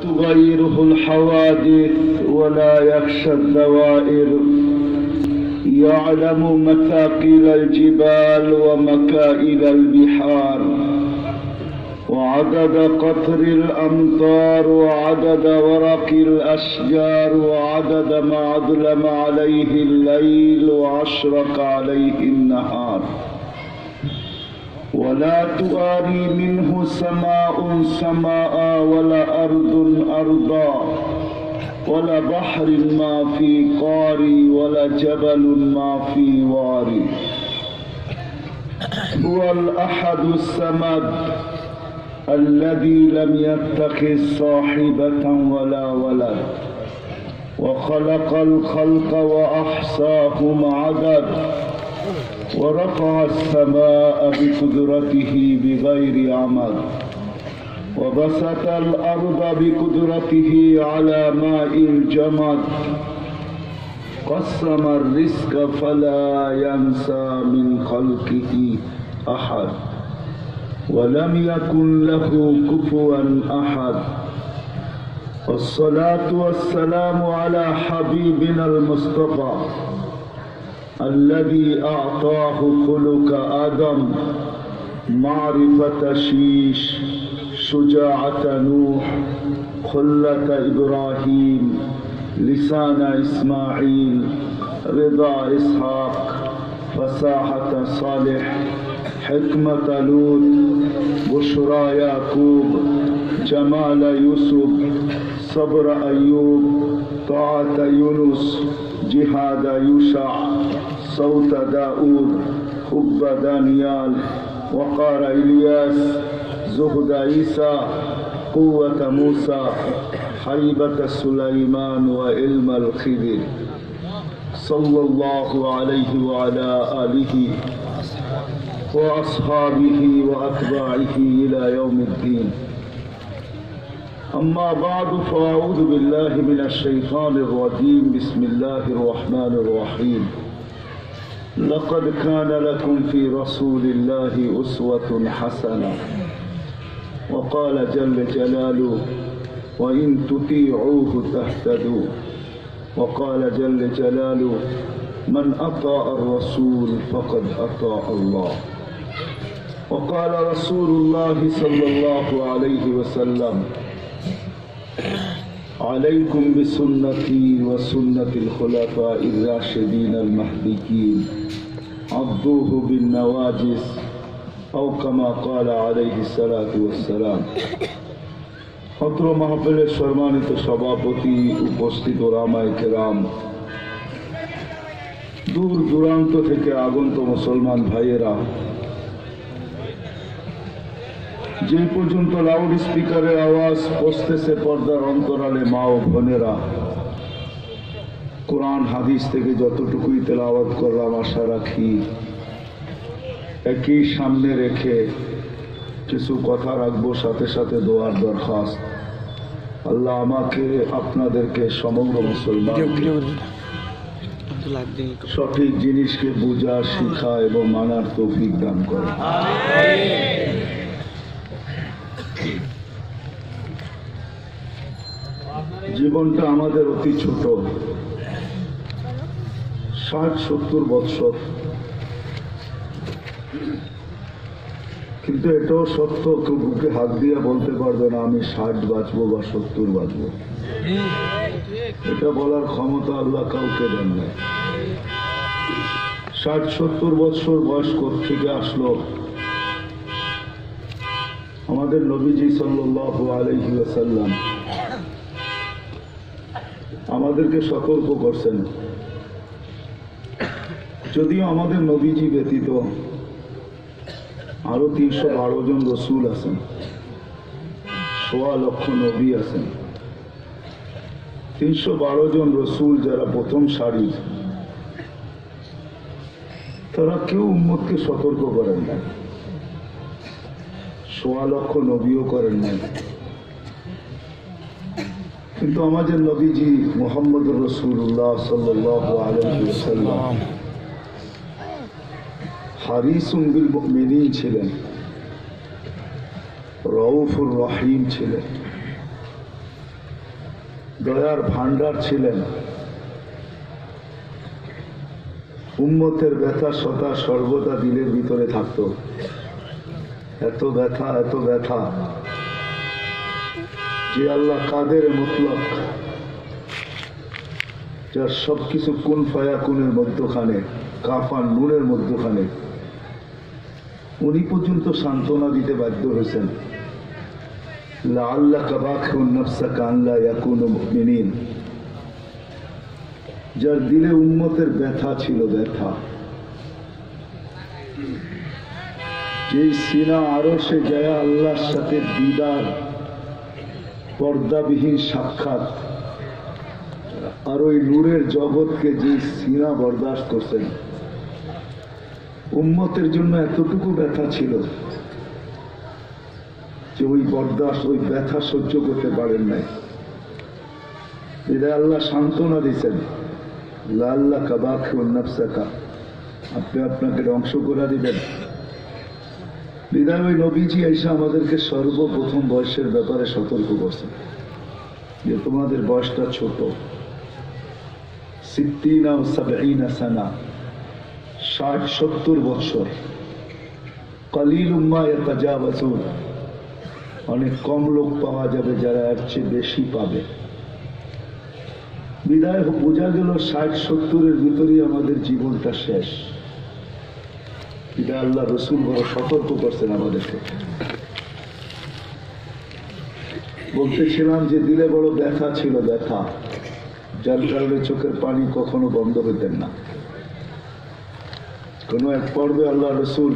تغيره الحوادث ولا يخشى الدوائر، يعلم مثاقيل الجبال ومكائل البحار، وعدد قطر الأمطار، وعدد ورق الأشجار، وعدد ما أظلم عليه الليل وأشرق عليه النهار، ولا تواري منه سماء سماء ولا أرض أرضا، ولا بحر ما في قاري، ولا جبل ما في واري. هو الأحد الصمد الذي لم يتخذ صاحبة ولا ولد، وخلق الخلق وأحصاهم عدد، ورفع السماء بقدرته بغير عمد، وبسط الأرض بقدرته على ماء الجمد، قسم الرزق فلا ينسى من خلقه أحد، ولم يكن له كفوا أحد. والصلاة والسلام على حبيبنا المصطفى الذي أعطاه خلق آدم، معرفة شيش، شجاعة نوح، خلة إبراهيم، لسان إسماعيل، رضا إسحاق، فصاحة صالح، حكمة لوط، بشرى يعقوب، جمال يوسف، صبر أيوب، طاعة يونس، جهاد يوشع، صوت داود، حب دانيال، وقار إلياس، زهد عيسى، قوة موسى، حيبة سليمان، وعلم الخضر، صلى الله عليه وعلى آله وأصحابه وأتباعه إلى يوم الدين. أما بعد، فأعوذ بالله من الشيطان الرجيم. بسم الله الرحمن الرحيم. لقد كان لكم في رسول الله أسوة حسنة. وقال جل جلاله: وإن تطيعوه تهتدوا. وقال جل جلاله: من أطاع الرسول فقد أطاع الله. وقال رسول الله صلى الله عليه وسلم: عليكم بسنتي وسنة الخلفاء الراشدين المهديين، عضوه بالنواجذ، أو كما قال عليه الصلاة والسلام। অত্র মাহফিলের সম্মানিত সভাপতি, উপস্থিত ওলামায়ে কেরাম, দূর দূরান্ত থেকে আগত মুসলমান ভাইয়েরা, যে পর্যন্ত লাউড স্পিকারের আওয়াজ পৌঁছতেছে পর্দার অন্তরালে মা ও বোনেরা, কোরআন হাদিস থেকে যতটুকুই তেলাওয়াত করলাম, আশা রাখি একই সামনে রেখে কিছু কথা রাখবো, সাথে সাথে দোয়ার দরখাস্ত। আল্লাহ আমাকে, আপনাদেরকে, সমগ্র মুসলমানকে সঠিক জিনিসকে বোঝা, শিখা এবং মানার তৌফিক দান করে। জীবনটা আমাদের অতি ছোট, 60-70 বৎসর, কিন্তু এটাও সত্য, কেউ বুকে হাত দিয়ে বলতে পারবে না আমি 60 বাঁচবো বা 70 বাঁচবো। এটা বলার ক্ষমতা আল্লাহ কাউকে দেন না। 60-70 বৎসর বয়স থেকে আসলো? আমাদের নবীজি সাল্লাল্লাহু আলাইহি ওয়াসাল্লাম আমাদেরকে সতর্ক করছেন। যদিও আমাদের নবীজি ব্যতীত আরো 312 জন রসুল আছেন, 1.25 লক্ষ নবী আছেন। 312 জন রসুল যারা প্রথম সারির, তারা কেউ উম্মতকে সতর্ক করেন না, 1.25 লক্ষ নবীও করেন নাই। কিন্তু আমাদের নবীজি মুহাম্মদুর রাসূলুল্লাহ সাল্লাল্লাহু আলাইহি ওয়াসাল্লাম হারিসুন বিল মুমিনিন ছিলেন, রউফুর রহিম ছিলেন। দয়ার ভান্ডার ছিলেন। উম্মতের ব্যথা সদা সর্বদা দিলের ভিতরে থাকত। এত ব্যথা, এত ব্যথা যে আল্লাহ কাদের মুতলক, যার সবকিছু কুন ফায়া কুনের মধ্যখানে, কাফান নুনের মধ্যখানে, উনি পর্যন্ত সান্ত্বনা দিতে বাধ্য হয়েছেন। লাআল্লাকা বাখিউন নাফসাকা আল্লা ইয়াকুনু মুমিনিন। যার দিলে উম্মতের ব্যথা ছিল, ব্যথা, যে সিনা আরশে যায় আল্লাহর সাথে দিদার, পর্দাবিহীন সাক্ষাৎ, আর ওই নূরের জগৎকে যে সিনা বরদাস্ত করছেন, উম্মতের জন্য এতটুকু ব্যথা ছিল যে ওই বরদাস্ত, ওই ব্যথা সহ্য করতে পারেন নাই। বিদায় আল্লাহ সান্ত্বনা দিচ্ছেন, লাআল্লাকা বাখিউন নাফসাকা, আপনি আপনাকে ধ্বংস করে দিবেন। বিদায় ওই নবীজি এসে আমাদেরকে সর্বপ্রথম বয়সের ব্যাপারে সতর্ক করছেন যে তোমাদের বয়সটা ছোট, 60-70 বছর। কালিলুম মা ইয়াতাজাওয়াজুন, অনেক কম লোক পাওয়া যাবে যারা এর চেয়ে বেশি পাবে। বিদায় বোঝা গেল 60-70-এর ভিতরেই আমাদের জীবনটা শেষ। এটা আল্লাহ রসুল বড় সতর্ক করছেন আমাদেরকে। বলতেছিলাম যে দিলে বড় ব্যথা ছিল, ব্যথা, যার কারণে চোখের পানি কখনো বন্ধ হইতেন না। কোন এক পর্বে আল্লাহ রসুল,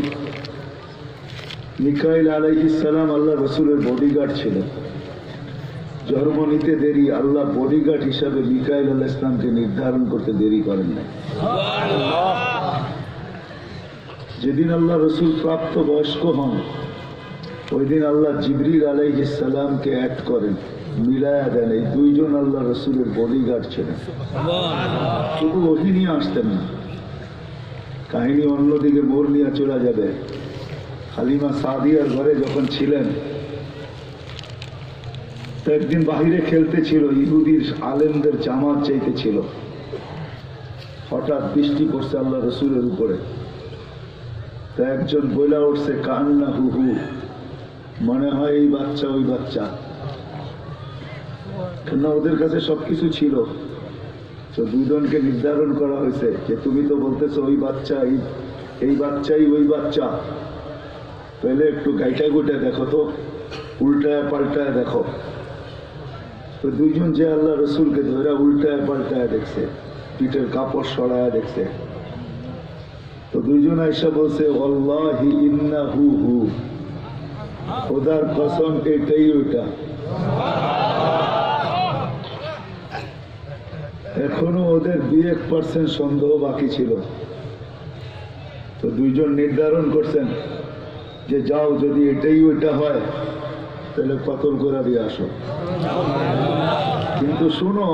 মিকাইল আলাইহিস সালাম আল্লাহ রসুলের বডিগার্ড ছিল। জন্ম নিতে দেরি, আল্লাহ বডিগার্ড হিসাবে মিকাইল আলাইহিস সালামকে নির্ধারণ করতে দেরি করেন নাই। যেদিন আল্লাহ রসুল প্রাপ্ত বয়স্ক হন, ওই দিন আল্লাহ জিবরিল আলাইহিস সালামকে অ্যাড করেন, মিলায়া দেন। এই দুইজন আল্লাহ রসুলের বডিগার্ড ছিলেন। শুধু ওহি নিয়ে আসতেন না, কাহিনী অন্যদিকে মোড় নিয়ে চলে যাবে। হালিমা সাদিয়ার ঘরে যখন ছিলেন, তো একদিন বাহিরে খেলতে ছিল, ইহুদির আলেমদের জামাত চাইতে ছিল। হঠাৎ বৃষ্টি পড়ছে আল্লাহ রসুলের উপরে। তা একজন বইলা উঠছে, কান্না হু হু, মনে হয় এই বাচ্চা ওই বাচ্চা। কেন ওদের কাছে সবকিছু ছিল। তো দুজনকে নির্ধারণ করা হয়েছে যে তুমি তো বলতেছো ওই বাচ্চা, এই বাচ্চাই ওই বাচ্চা, তাহলে একটু গাইটা গুটে দেখো তো, উল্টায় পাল্টায় দেখো। তো দুইজন যে আল্লাহ রসুলকে ধরে উল্টায় পাল্টায় দেখছে, পিঠের কাপড় সরায় দেখছে। তো দুইজন আইসা বলছে, আল্লাহি ইন্নাহু হু, খোদার কসম এটাই ওইটা। এখনো ওদের 2-1% সন্দেহ বাকি ছিল। তো দুইজন নির্ধারণ করছেন যে যাও, যদি এটাই ওইটা হয় তাহলে কতল করে দিয়ে আসো। কিন্তু শুনো,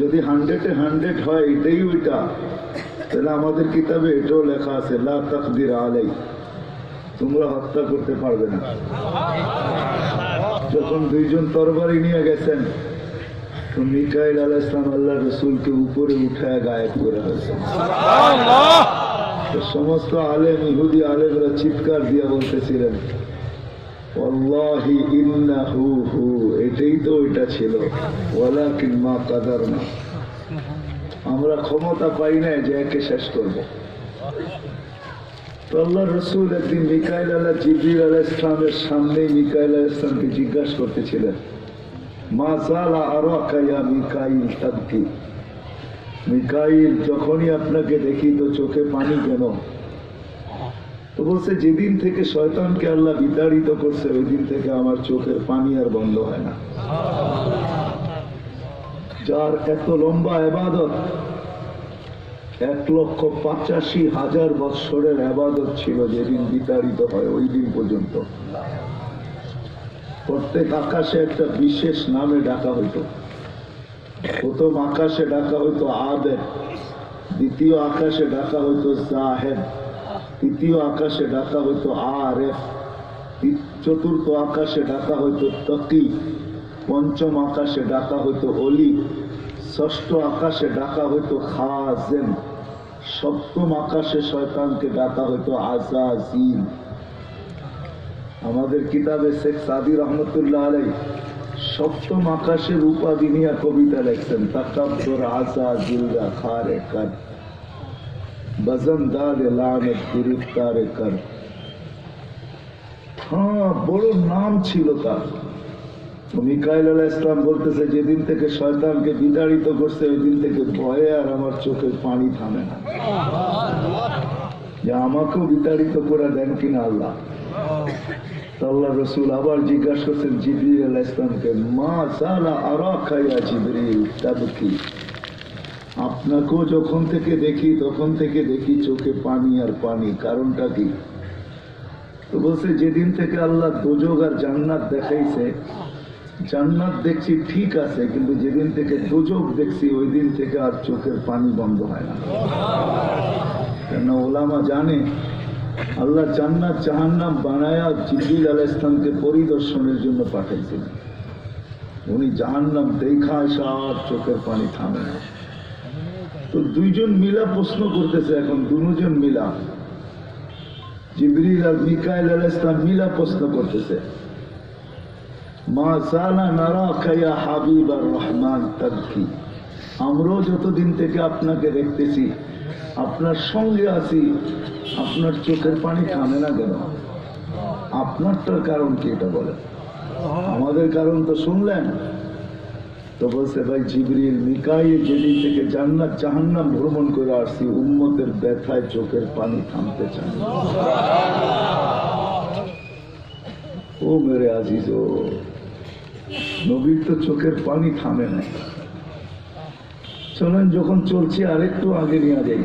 যদি 100-এ 100 হয় এটাই ওইটা, তাহলে আমাদের কিতাবে এটাও লেখা আছে, লা তাকদির আলাই, তোমরা হত্যা করতে পারবে না। যখন দুইজন তরবারি নিয়ে গেছেন, তো মিকাইল আলাইহিস সালাম আল্লাহ রসুলকে উপরে উঠায় গায়েব করে হয়েছে। সমস্ত আলেম, ইহুদি আলেমরা চিৎকার দিয়ে বলতেছিলেন, আল্লাহি ইন্নাহু হু, এটাই তো ওইটা ছিল, ওয়ালাকিন মা কাদারনা, আমরা ক্ষমতা পাই না যে একে শেষ করব। তো আল্লাহ রসুল একদিন মিকাইল আলাহ জিবরিল আলাইহিস সালামের সামনেই মিকাইল আলাইহিস সালামকে জিজ্ঞাসা করতেছিলেন, মা যালা আরাকা ইয়া মিকাইল তাবকি, মিকাইল যখনই আপনাকে দেখি তো চোখে পানি কেন? তো বলছে, যেদিন থেকে শয়তানকে আল্লাহ বিতাড়িত করছে ওই দিন থেকে আমার চোখের পানি আর বন্ধ হয় না। যার এত লম্বা ইবাদত, 1,85,000 বৎসরের ইবাদত ছিল, যেদিন বিতাড়িত হয় ওই দিন পর্যন্ত প্রত্যেক আকাশে একটা বিশেষ নামে ডাকা হইত। প্রথম আকাশে ডাকা হইতো আবেদ, দ্বিতীয় আকাশে ডাকা হইতো জাহেদ, তৃতীয় আকাশে ডাকা হইতো আরেফ, চতুর্থ আকাশে ডাকা হইতো তকি, পঞ্চম আকাশে ডাকা হইতো অলি, ষষ্ঠ আকাশে ডাকা হইতো খাজেন, সপ্তম আকাশে শয়তানকে ডাকা হইতো আজাজিল। আমাদের কিতাবে শেখ সাদি রহমতুল্লাহ আলাই সপ্তম আকাশের উপাধি নিয়ে কবিতা লেখছেন, তাকাব্বুর আজাজিলরা খারে কর, বজনদার লানত গিরফতারে কর। হ্যাঁ, বড় নাম ছিল তার। মিকাইল আলাইহিস সালাম বলতেছে, যেদিন থেকে শয়তানকে বিতাড়িত করছে ওই দিন থেকে ভয়ে আর আমার চোখের পানি থামে না, যে আমাকেও বিতাড়িত করে দেন কিনা আল্লাহ। আল্লাহ রসুল আবার জিজ্ঞাসা করছেন জিবরিল আলাইহিস সালামকে, মা জালা আরাকা ইয়া জিবরিল তাবকি, আপনাকেও যখন থেকে দেখি তখন থেকে দেখি চোখে পানি আর পানি, কারণটা কি? তো বলছে, যেদিন থেকে আল্লাহ দোজখ আর জান্নাত দেখাইছে, জান্নাত দেখছি ঠিক আছে, কিন্তু যেদিন থেকে দোজখ দেখছি ওই দিন থেকে আর চোখের পানি বন্ধ হয় না। কেন ওলামা জানে আল্লাহ জান্নাত জাহান্নাম বানায়া জিবরিল আলাইহিস সালামকে পরিদর্শনের জন্য পাঠাইছিলেন। উনি জাহান্নাম দেখা আর চোখের পানি থামে না। তো দুইজন মিলা প্রশ্ন করতেছে, এখন দুজন মিলা, জিবরিল আর মিকাইল আলাইহিস সালাম মিলা প্রশ্ন করতেছে, মা জালা নারাকা ইয়া হাবিবার রহমান তাবকি, আমরাও যতদিন থেকে আপনাকে দেখতেছি, আপনার সঙ্গে আছি, আপনার চোখের পানি থামে না কেন? আপনারটার কারণ কি এটা বলেন? আমাদের কারণ তো শুনলেন। তো বলছে, ভাই জিবরিল মিকাইল যেদিন থেকে জান্নাত জাহান্নাম ভ্রমণ করে আসছি, উম্মতের ব্যথায় চোখের পানি থামতে চান। ও মেরে আজিজ, ও নবীর তো চোখের পানি থামে না। চলেন, যখন চলছে আরেকটু আগে নিয়ে যাই।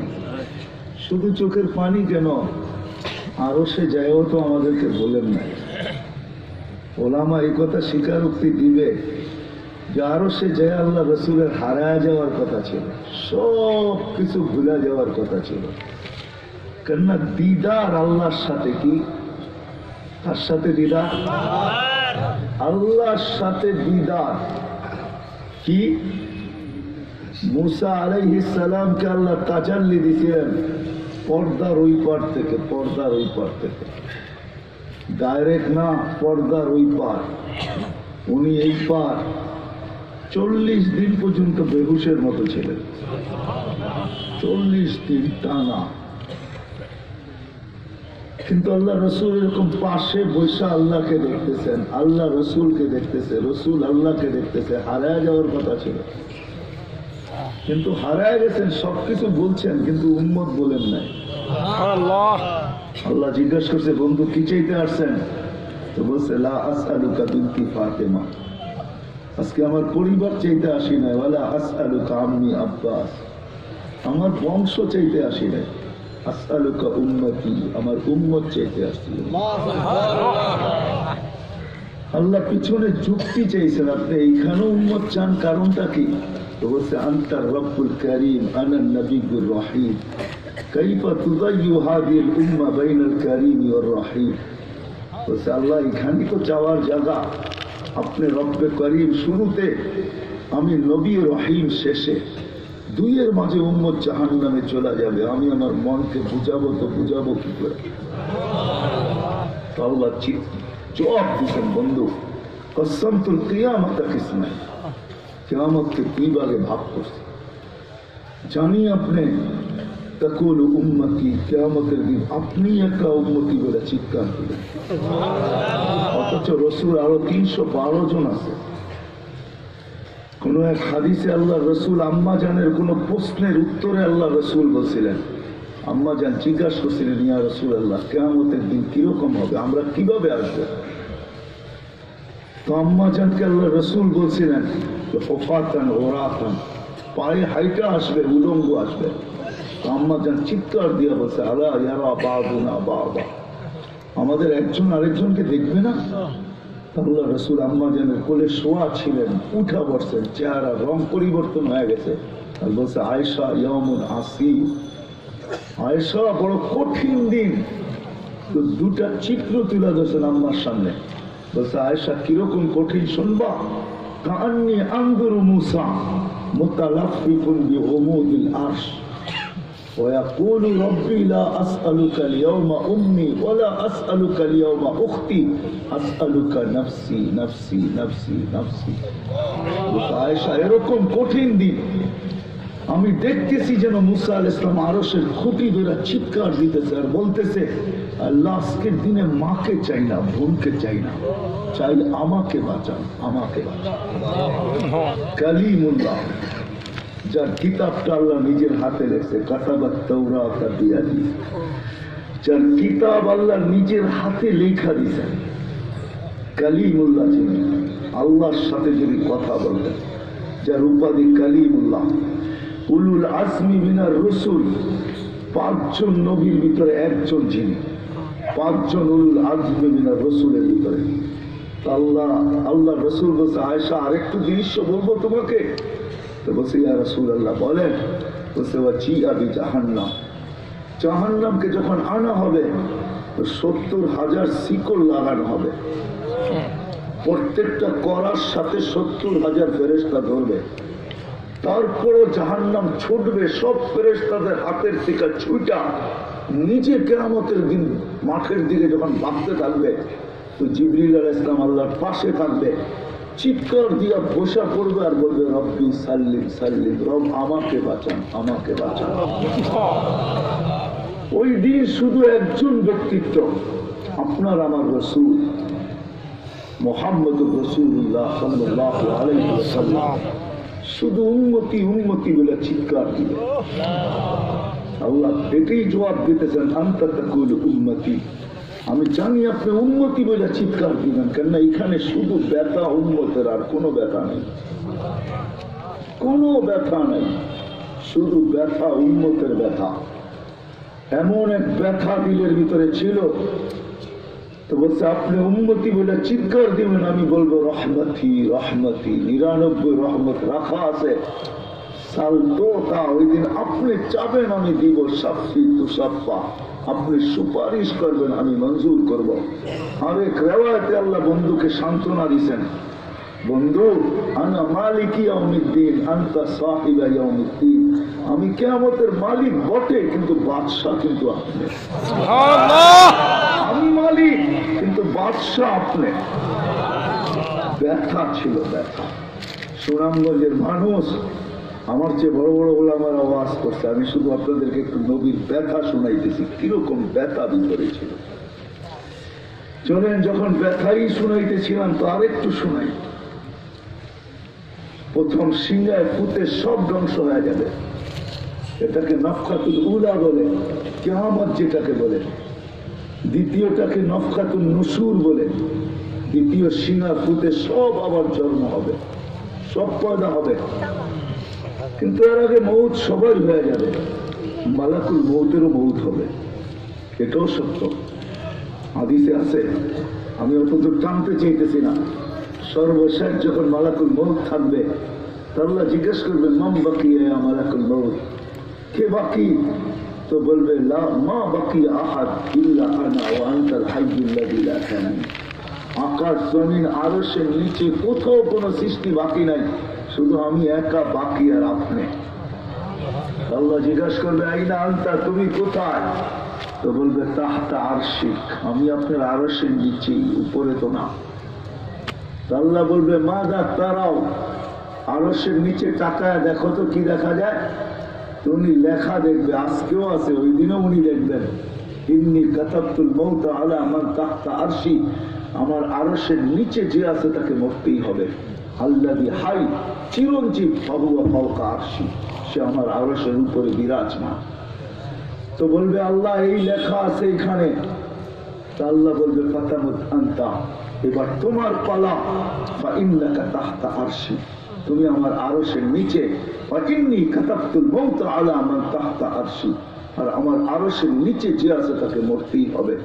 শুধু চোখের পানি কেন, আরো সে যায়ও তো আমাদেরকে বলেন নাই। ওলামা এই কথা স্বীকারোক্তি দিবে যে আরো সে যায় আল্লাহ রসুলের হারায় যাওয়ার কথা ছিল, সব কিছু ভুলে যাওয়ার কথা ছিল। কেননা দিদার আল্লাহর সাথে, কি তার সাথে দিদার, আল্লাহর সাথে দিদার। কি মুসা আলাইহিস সালামকে আল্লাহ তাজাল্লি দিয়েছিলেন পর্দার ওই পার থেকে, পর্দার ওই পার থেকে, ডাইরেক্ট না, পর্দার ওই পার। উনি এই পার 40 দিন পর্যন্ত বেহুশের মতো ছিলেন, 40 দিন টানা। কিন্তু আল্লাহ রসুল এরকম পাশে বৈশা আল্লাহকে দেখতেছেন, আল্লাহ রসুলকে দেখতেছে, রসুল আল্লাহকে দেখতেছে। হারায় যাওয়ার কথা ছিল, কিন্তু হারায় গেছেন, সবকিছু বলছেন, কিন্তু উম্মত বলেন নাই। আল্লাহ জিজ্ঞাসা করছে, বন্ধু কি চাইতে আসছেন? তো বলছে, লা আসআলুকা বিনতি ফাতেমা, আজকে আমার পরিবার চাইতে আসি নাই, ওয়ালা আসআলুকা আম্মি আব্বাস, আমার বংশ চাইতে আসি নাই, আসআলুকা উম্মতি, আমার উম্মত চাইতে আসছি। আল্লাহ পিছনে যুক্তি চাইছেন, আপনি এইখানেও উম্মত চান, কারণটা কি? তো বলছে, আনতার রব্বুল কারীম আনা নবিয়্যুর রহিম, কাইফা তুযায়্যু হাযিহিল উম্মাহ বাইনাল কারীম ওয়ার রহিম। বলছে, আল্লাহ এখানেই তো যাওয়ার জায়গা, আপনি রব্বে করিম শুরুতে, আমি নবী রহিম শেষে, দুইয়ের মাঝে উম্মত জাহান্নামে চলে যাবে, আমি আমার মনকে বুঝাবো তো বুঝাবো কি করে? তো আল্লাহ জবাব দিচ্ছেন, বন্ধু কসমতুল কিয়ামত কিসমাইন, কিয়ামতকে দুই ভাগে ভাগ করছে, জানি আপনি তাকুল উম্মতি, কিয়ামতের দিন আপনি একটা উম্মতি বলে চিৎকার করেন, অথচ রসুল আরো 312 জন আছে। কোন এক হাদিসে আল্লাহ রসুল আম্মা জানের কোন প্রশ্নের উত্তরে আল্লাহ রসুল বলছিলেন, আম্মা জান জিজ্ঞাসা করছিলেন, ইয়া রসুল আল্লাহ, কিয়ামতের দিন কিরকম হবে, আমরা কিভাবে আসবো? তো আম্মা জানকে আল্লাহ রসুল বলছিলেন, হুফাতান ওরাতান, পায়ে হাইটা আসবে, উলঙ্গ আসবে। তো আম্মা জান চিৎকার দিয়া বলছে, আলা ইয়ারা বাদুনা বাবা, আমাদের একজন আরেকজনকে দেখবে না? আল্লাহ রসুল আম্মা জানের কোলে শোয়া ছিলেন, উঠা বসছেন, চেহারা রং পরিবর্তন হয়ে গেছে, আর বলছে, আয়েশা ইয়ামুন আসির, আয়েশা বড় কঠিন দিন। তো দুটা চিত্র তুলে ধরছেন আম্মার সামনে, বলছে, আয়েশা কিরকম কঠিন শুনবা? কাআন্নী আনজুরু মূসা মুতালাফফিফুন বিউমুদিল আরশ ওয়া ইয়াকুলু রাব্বি লা আসআলুকা আল-ইয়াওমা উম্মি ওয়া লা আসআলুকা আল-ইয়াওমা উখতি আসআলুকা নাফসি নাফসি নাফসি নাফসি। আয়েশা, এরকম কঠিন দিন আমি দেখতেছি যেন মুসা আলাইহিস সালাম আরশের খুঁটি ধরে চিৎকার দিতেছে আর বলতেছে, আল্লাহ আজকের দিনে মাকে চাই না, বোনকে চাই না, চাই আমাকে বাঁচান, আমাকে বাঁচান। কালিমুল্লাহ, যার কিতাবটা আল্লাহ নিজের হাতে রেখেছে, কাতাবাত তাওরাত বিয়াদি, যার কিতাব আল্লাহ নিজের হাতে লেখা দিয়েছেন, কালিমুল্লাহ, যিনি আল্লাহর সাথে যদি কথা বলতেন, যার উপাধি কালিমুল্লাহ। উলুল আজমি মিনার রসুল, 5 জন নবীর ভিতরে একজন যিনি, 5 জন উলুল আজমি মিনার রসুলের ভিতরে। আল্লাহ রসুল বলছে, আয়েশা আরেকটু দৃশ্য বলবো তোমাকে? তো বলছে, ইয়া রাসূলুল্লাহ বলেন। বলছে, ওয়াজিআ বিজাহান্নাম, জাহান্নামকে যখন আনা হবে তো 70,000 শিকল লাগানো হবে, প্রত্যেকটা করার সাথে 70,000 ফেরেশতা ধরবে। তারপরও জাহান্নাম ছুটবে, সব ফেরেশতাদের হাতের থেকে ছুটা নিজে কিয়ামতের দিন মাঠের দিকে যখন ভাগতে থাকবে, তো জিবরিল আলাইহিস সালাম আল্লাহর পাশে থাকবে, চিৎকার দিয়া বসা পড়বে আর বলবে, রব্বি সাল্লিম সাল্লিম, রব আমাকে বাঁচান, আমাকে বাঁচান। ওই দিন শুধু একজন ব্যক্তিত্ব, আপনার আমার রাসূল মুহাম্মদুর রাসূলুল্লাহ সাল্লাল্লাহু আলাইহি ওয়াসাল্লাম শুধু উম্মতি উম্মতি বলে চিৎকার দিবে। আল্লাহ এটাই জবাব দিতেছেন, আনতা তাকুলু উম্মতি, আমি জানি আপনি উম্মতি বলে চিৎকার দিবেন, কেননা এখানে শুধু ব্যথা উম্মতের, আর কোনো ব্যথা নেই, কোনো ব্যথা নেই, শুধু ব্যথা উম্মতের ব্যথা। এমন এক ব্যথা দিলের ভিতরে ছিল, তো বলছে আপনি উম্মতি বলে চিৎকার দিবেন, আমি বলবো রহমতি রহমতি, 99 রহমত রাখা আছে, সালতোতা, ওই দিন আপনি চাবেন আমি দিব, সাফি তুসাফা, আপনি সুপারিশ করবেন আমি মঞ্জুর করব। আর এক রিওয়ায়াতে আল্লাহ বন্ধুকে সান্ত্বনা দিয়েছেন, বন্ধু আনা মালিকি ইয়াউমিদ্দিন আনতা সাহিবা ইয়াউমিদ্দিন, আমি কিয়ামতের মালিক বটে কিন্তু বাদশা কিন্তু আপনি। সুবহানাল্লাহ, আমি মালিক কিন্তু বাদশা আপনি। ব্যথা ছিল, ব্যথা। সুনামগঞ্জের মানুষ আমার চেয়ে বড় বড় ওলামার আওয়াজ করছে, আমি শুধু আপনাদেরকে একটু নবীর ব্যথা শুনাইতেছি, কিরকম ব্যথা ভিতরে ছিল। চলেন, যখন ব্যথাই শুনাইতেছিলাম তো আরেকটু শুনাই। প্রথম সিংহায় পুঁতে সব ধ্বংস হয়ে যাবে, এটাকে নফখাতুল উলা বলে, কিয়ামত যেটাকে বলে। দ্বিতীয়টাকে নফখাতুল নুশুর বলে, দ্বিতীয় সিংহা পুঁতে সব আবার জন্ম হবে, সব পয়দা হবে। কিন্তু এর আগে মৌত সবাই হয়ে যাবে, মালাকুল মৌতেরও মৌত হবে, এটাও সত্য, হাদিসে আছে। আমি অতদূর টানতে চাইতেছি না। সর্বশেষ যখন মালাকুল মৌত থাকবে, আল্লাহ জিজ্ঞেস করবে, মাম বাকি মালাকুল মৌত, কে বাকি? তো বলবে, লা মা বাকি আহাদ ইল্লা আনা ওয়া আনতাল হাইয়ুল্লাযী লা তামুত। আকাশ জমিন আরশের নিচে কোথাও কোনো সৃষ্টি বাকি নাই, শুধু আমি একা বাকি আর আপনি। আল্লাহ জিজ্ঞাসা করবে, আইনা আনতা, তুমি কোথায়? তো বলবে, তাহতা আরশিক, আমি আপনার আরশের নিচে, উপরে তো না। আল্লাহ বলবে, মা দা তারাও, আরশের নিচে তাকায় দেখো তো কি দেখা যায়। তো উনি লেখা দেখবে, আজকেও আছে, ওই দিনও উনি দেখবেন, ইন্নী কাতাবতুল মৌত আলা মান তাহতা আরশি, আমার আরশের নিচে যে আছে তাকে মরতেই হবে। আল্লাযী হাই, চিরঞ্জীব, ফাহুয়া ফাওকা আরশি, সে আমার আরশের উপরে বিরাজমান। তো বলবে, আল্লাহ এই লেখা আছে এখানে। তা আল্লাহ বলবে, ফাতামুত আনতা, এবার তোমার পালা, ফা ইন্নাকা তাহতা আরশি, তুমি আমার আরশের নিচে। ওয়া ইন্নী কাতাবতুল মৌত আলা মান তাহতা আরশি, আর আমার আরশের নিচে যে আছে তাকে মরতেই হবে।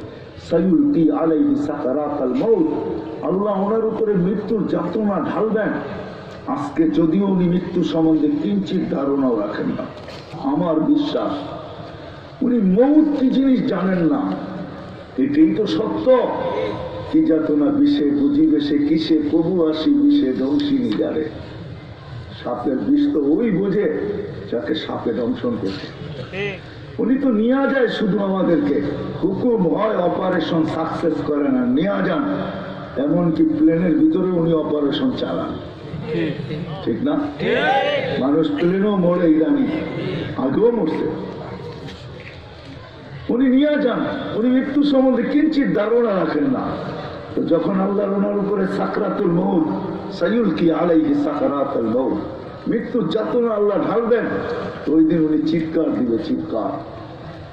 সায়ুলকি আলাইহি সাকারাতাল মৌত, আল্লাহ ওনার উপরে মৃত্যুর যাতনা ঢালবেন। আজকে যদিও উনি মৃত্যু সম্বন্ধে কিঞ্চিত ধারণাও রাখেন না, আমার বিশ্বাস উনি মৌত কি জিনিস জানেন না, এটাই তো সত্য। কি যাতনা বিষে বুঝিবে সে কিসে, প্রভু আসি বিষে দংশিনী যারে। সাপের বিষ তো ওই বোঝে যাকে সাপে দংশন করছে। উনি তো নিয়ে যায় শুধু আমাদেরকে, হুকুম হয় অপারেশন সাকসেস করে না, নিয়ে যান। এমনকি প্লেনের ভিতরে উনি অপারেশন চালান, ঠিক না? মানুষ প্লেনও মরে, ইরানি আগেও মরছে। উনি নিয়ে যান, উনি মৃত্যু সম্বন্ধে কিঞ্চিত ধারণা রাখেন না। তো যখন আল্লাহ ওনার উপরে সাকরাতুল মউত, সাইয়ুলকি আলাইহি সাকরাতুল মউত, মৃত্যুর যাতনা আল্লাহ ঢালবেন, ওই দিন উনি চিৎকার দিবে, চিৎকার।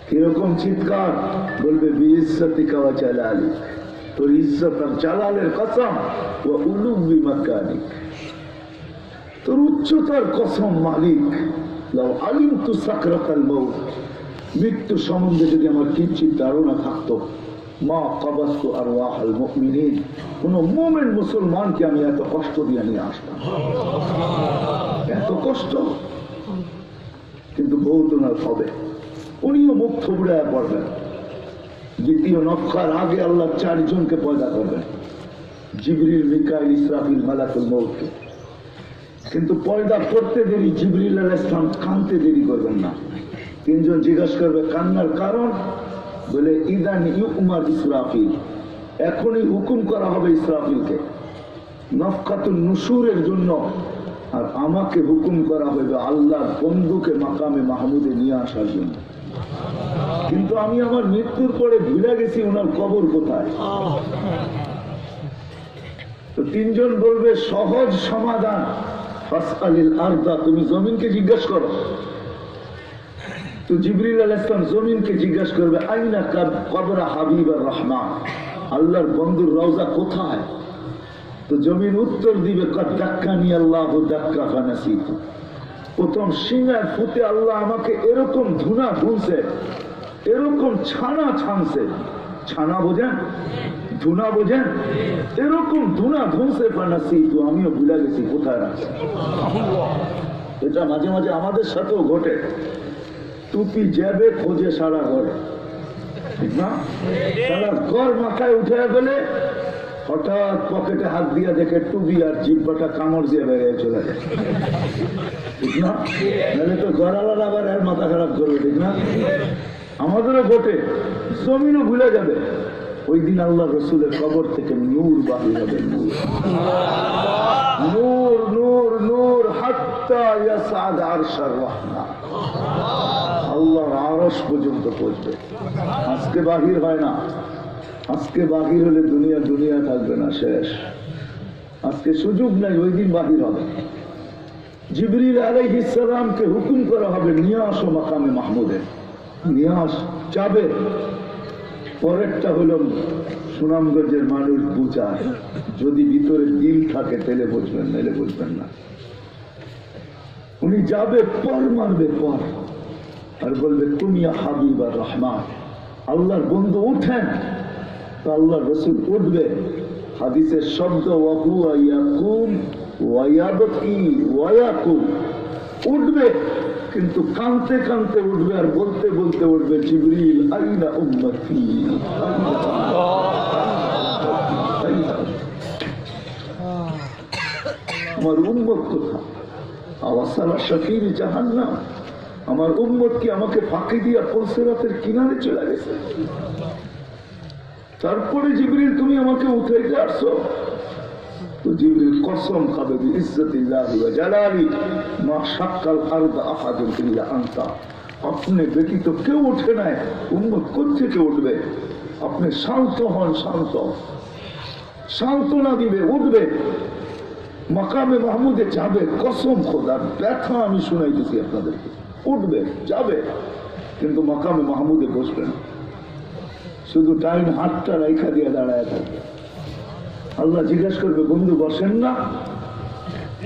কিরকম চিৎকার? বলবে বিইজ্জতিকা ওয়া জালালিক, তোর ইজ্জত আর জালালের কসম, ওয়া উলুবি মাকানিক, তোর উচ্চতার কসম মালিক, লাউ আলিমতু সাকরাতাল মউত, মৃত্যু সম্বন্ধে যদি আমার কিঞ্চিত ধারণা থাকতো, মা কাবাস্তু আরওয়াহাল মুমিনিন, কোন মুমিন মুসলমানকে আমি এত কষ্ট দিয়ে নিয়ে আসতাম। এত কষ্ট, কিন্তু বহুত ওনার হবে। উনিও মুখ থুবড়ায় পড়বেন। দ্বিতীয় নফখার আগে আল্লাহ 4 জনকে পয়দা করবেন, জিবরিল, মিকাইল, ইসরাফিল, মালাকুল মউতকে। কিন্তু পয়দা করতে দেরি, জিবরিল আলাইহিস সালাম কানতে দেরি করবেন না। 3 জন জিজ্ঞাসা করবে কান্নার কারণ, বলে ইদান ইউমার ইসরাফিল, এখনই হুকুম করা হবে ইসরাফিলকে নফখাতুন নুশুরের জন্য, আর আমাকে হুকুম করা হবে আল্লাহর বন্ধুকে মাকামে মাহমুদে নিয়ে আসার জন্য। কিন্তু আমি আমার মৃত্যুর পরে ভুলে গেছি ওনার কবর কোথায়। তো 3 জন বলবে সহজ সমাধান, ফাসআলিল আরদা, তুমি জমিনকে জিজ্ঞাসা করো। তো জিবরিল আলাইহিস সালাম জমিনকে জিজ্ঞাসা করবে আইনা কবর হাবিবুর রহমান, আল্লাহর বন্ধুর রওজা কোথায়? তো জমিন উত্তর দিবে কদ দাক্কানি আল্লাহু দাক্কা ফানাসিতু, প্রথম সিংহায় ফুটে আল্লাহ আমাকে এরকম ধুনা ধুনছে, এরকম ছানা ছানছে। ছানা বোঝেন? ধুনা বোঝেন? এরকম ধুনা ধুনছে ফানাসিতু, আমিও ভুলে গেছি কোথায় রাখছি। এটা মাঝে মাঝে আমাদের সাথেও ঘটে। টুপি যাবে খোঁজে সারা ঘরে, ঠিক না? সারা ঘর মাথায় উঠে গেলে হঠাৎ পকেটে হাত দিয়ে দেখে টুপি আর জিব্বাটা কামড় দিয়ে বেরিয়ে চলে যায়, ঠিক না? নাহলে তো ঘরালার আবার এর মাথা খারাপ করবে, ঠিক না? আমাদেরও ঘটে, জমিনও ভুলে যাবে। ওই দিন আল্লাহ রসুলের কবর থেকে নূর বাহির হবে, নূর নূর নূর নূর হাত্তা ইয়াসাদ আরশার রহমান, আল্লাহর আরশ পর্যন্ত পৌঁছবে। আজকে বাহির হয় না, আজকে বাহির হলে দুনিয়া দুনিয়া থাকবে না, শেষ। আজকে সুযোগ নাই, ওই দিন বাহির হবে। জিবরিল আলাইহিস সালামকে হুকুম করা হবে নিয়ে আসো মাকামে মাহমুদে, নিয়ে আস, যাবে। পরেরটা হলো সুনামগঞ্জের মানুষ বুঝায়, যদি ভিতরে দিল থাকে তাহলে বুঝবেন, নাহলে বুঝবেন না। উনি যাবে, পর মারবে পর, আর বলবে তুমি হাবিব আর রহমান, আল্লাহর বন্ধু উঠেন। তো আল্লাহ রসুল উঠবে, হাদিসের শব্দ ওয়াহুয়া ইয়াকুম ওয়ায়াবকি ওয়ায়াকুম, উঠবে কিন্তু কানতে কানতে উঠবে, আর বলতে বলতে উঠবে জিবরিল আইনা উম্মতি, আমার উম্মত কোথায়? আওয়াসালা শাফির জাহান্নাম, আমার উম্মত কি আমাকে ফাঁকি দিয়া পুলসিরাতের কিনারে চলে গেছে? তারপরে জিবরিল তুমি আমাকে উঠাইতে আসছো। তো জিবরিল কসম খাবে বিইজ্জতিল্লাহি ওয়া জালালি মা শাক্কাল আরদা আহাদুন ইল্লা আনতা, আপনি ব্যতীত কেউ ওঠে নাই, উম্মত কোত্থেকে উঠবে? আপনি শান্ত হন, শান্ত, সান্ত্বনা দিবে, উঠবে, মাকামে মাহমুদে যাবে। কসম খোদার, ব্যথা আমি শুনাইতেছি আপনাদেরকে, উঠবে, যাবে, কিন্তু মাকামে মাহমুদে বসবে না, শুধু টাইম হাতটা রেখা দিয়ে দাঁড়ায় থাকবে। আল্লাহ জিজ্ঞাসা করবে বন্ধু বসেন না?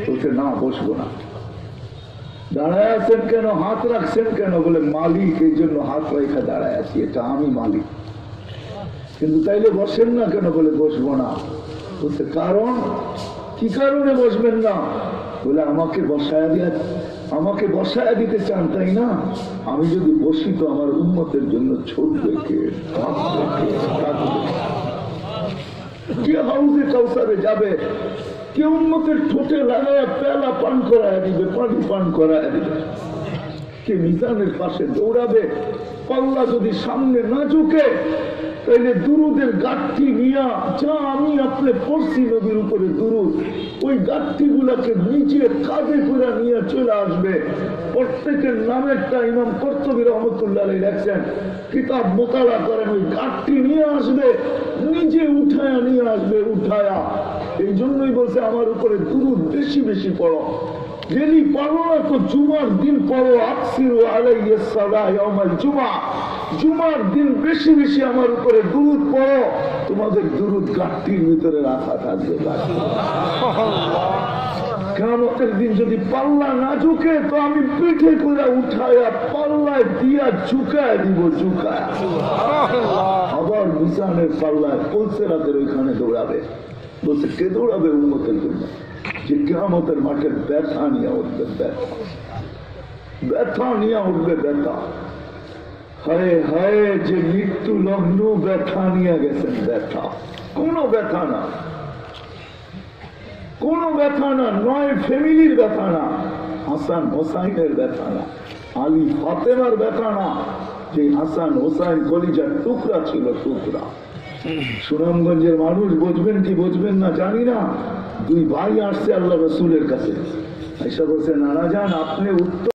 বলছে না, বসবো না। দাঁড়ায় আছেন কেন, হাত রাখছেন কেন? বলে মালিক, এই জন্য হাত রেখা দাঁড়ায় আছি, এটা আমি মালিক। কিন্তু তাইলে বসেন না কেন? বলে বসবো না। বলছে কারণ কি কারণে বসবেন না? বলে আমাকে বসায় দিতে চান, তাই না? আমি যদি বসি তো আমার উম্মতের জন্য ছুটবে কে, কে হাউজে কাউসারে যাবে, কে উম্মতের ঠোঁটে লাগায় পেলা পান করায় দিবে, পানি পান করায় দিবে, কে মিজানের পাশে দৌড়াবে। পাল্লা যদি সামনে না ঝুঁকে তাইলে দুরুদের গাঠি নিয়া, যা আমি আপনি পড়ছি নবীর উপরে দুরুদ, ওই গাঠি গুলাকে নিচে কাঁধে করে নিয়ে চলে আসবে। প্রত্যেকের নামেরটা ইমাম কর্তবী রহমতুল্লাহ লেখছেন, কিতাব মোতালা করেন, ওই গাঠি নিয়ে আসবে, নিজে উঠায়া নিয়ে আসবে, উঠায়া। এই জন্যই বলছে আমার উপরে দুরুদ বেশি বেশি পড়ো। যদি পড়ো না তো জুমার দিন পড়ো, আকসিরু আলাইয়া সালাহ ইয়াউমাল জুমা, জুমার দিন বেশি বেশি আমার উপরে দুরুদ পড়ো, তোমাদের দুরুদ গাঠটির ভিতরে রাখা থাকবে। কিয়ামতের দিন যদি পাল্লা না ঝুঁকে তো আমি পিঠে করে উঠায়া পাল্লায় দিয়া ঝুঁকায় দিব, ঝুঁকায় আবার মিজানের পাল্লায় পৌঁছে রাতের ওইখানে দৌড়াবে। বলছে কে দৌড়াবে উম্মতের জন্য? যে কিয়ামতের মাঠের ব্যথা নিয়ে উঠবে, ব্যথা, ব্যথা নিয়ে উঠবে, ব্যথা। হায় হায়, যে মৃত্যু লগ্ন ব্যথা নিয়ে গেছেন, ব্যথা, কোনো ব্যথা না, কোনো ব্যথা না, নয় ফ্যামিলির ব্যথা না, হাসান হোসাইনের ব্যথা না, আলী ফাতেমার ব্যথা না, যে হাসান হোসাইন কলিজার টুকরা ছিল, টুকরা। সুনামগঞ্জের মানুষ বুঝবেন কি বুঝবেন না জানি না, দুই ভাই আসছে আল্লাহ রসুলের কাছে, আয়েশা বলছে নানা যান আপনি উত্তর